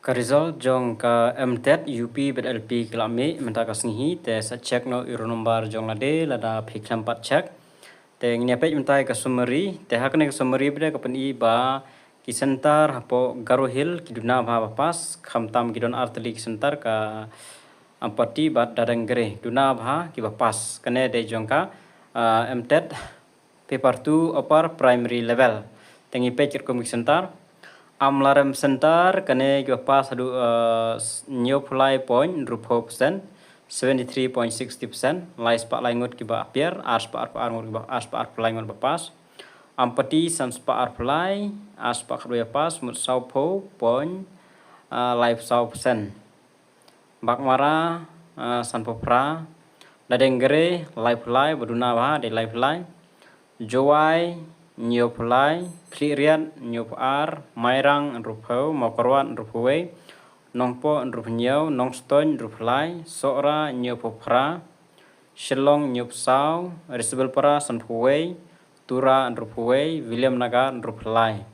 Ka result jong ka MTET UP BLP kelami menta ka singhi te sa check no iro nombar jong lade lada phiklam pat check te ngnya pe menta ka summary te hakne ka summary bre ka pani ba ki center hapo Garo Hill ki duna ba pas khamtam ki don artli ki center ka ampati bat dadang gre duna ba ki ba pas kane de jong ka MTET paper 2 upper primary level tengi pe komik center amlarem center kane ki pas adu new fly point rupo percent 73.60% lai spa lai ngot ki ba apier ars pa ar ngot ki ba ars pa ar fly ngot ba pas ampati sans pa ar fly ars pa khru ya pas mut sau po point live sau percent bak mara san popra dadengre live fly baduna ba de live fly Jowai nhiều fly clearian nhiều ar mairang rupo mokorwan rupowe nongpo rupnyau nongstoin rufly sora nhiều popra shillong nhiều sao risbel para sanpuwe tura rupowe William Naga rufly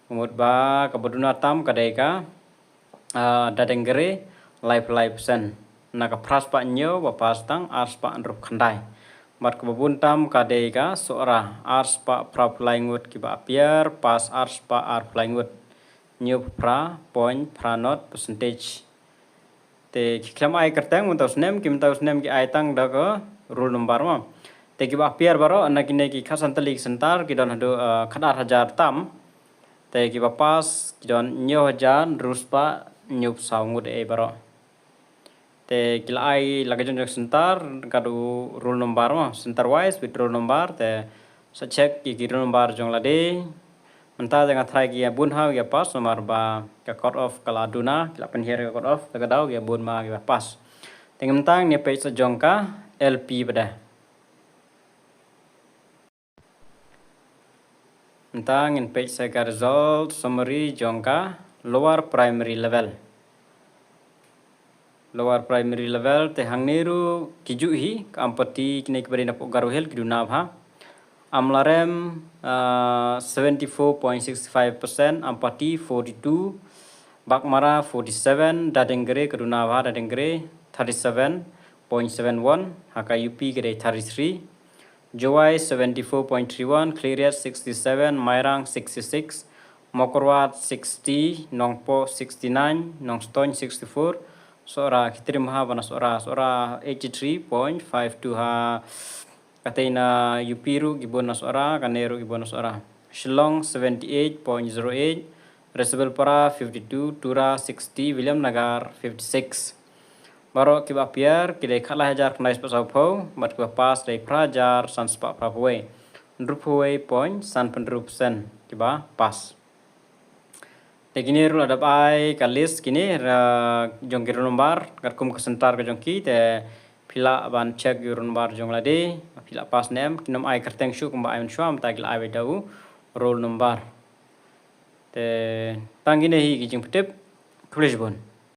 umut ba kabuduna tam kadeka dadengre live sen naga pras pa nhiều ba pastang ars pa rup khandai mat kebun tam kadeka sora ars pa praplai ngut ki ba apier pas ars pa ar plai ngut new pra point pranot percentage te klam ai kertang untuk snem kim tahu snem ki ai tang da ko rule number ma te ki ba apier baro anakine ki khasan tali sentar ki don hado khadar hajar tam te ki ba pas ki don new hajar ruspa new saw ngut e baro te kila ai lagi jonjok sentar kadu rule number ma sentar wise with rule number te sa check ki rule number jong lade menta dengan try ki bun ha ya pas nomor ba ka cut off kala duna kila penher ka cut off ka dau ya bun ma ya pas tengem tang ni page sa jong ka LP beda menta ngin page sa ka result summary jong ka lower primary level te hangneru kijuhi kampati kine kibari na po Garo Hill kiduna bha amlarem 74.65% ampati 42 bakmara 47 dadengre kiduna bha dadengre 37.71 haka UP gede 33 Jowai 74.31 Cleariat 67 Mairang 66 Mokorwat 60 Nongpo 69 Nongstoin 64 sora kitrim ha bana sora 83.52 ha katena yupiru gibona sora kaneru gibona sora Shillong 78.08 Resbel para 52 Tura 60 William Nagar 56 baro kiba pier kile khala hajar knais pasau pho mat kiba pas dai prajar sanspa prawe rupuwe point san pendrupsen kiba pas tegini rul ada bai kalis kini jong kiru nombar karkum kesentar ke jongki te pila ban check kiru nombar jong lade pila pas nem kinom ai kerteng shu kumba ai shwam ta gil ai dau roll nombar te tangine hi ki jing petep kulis bon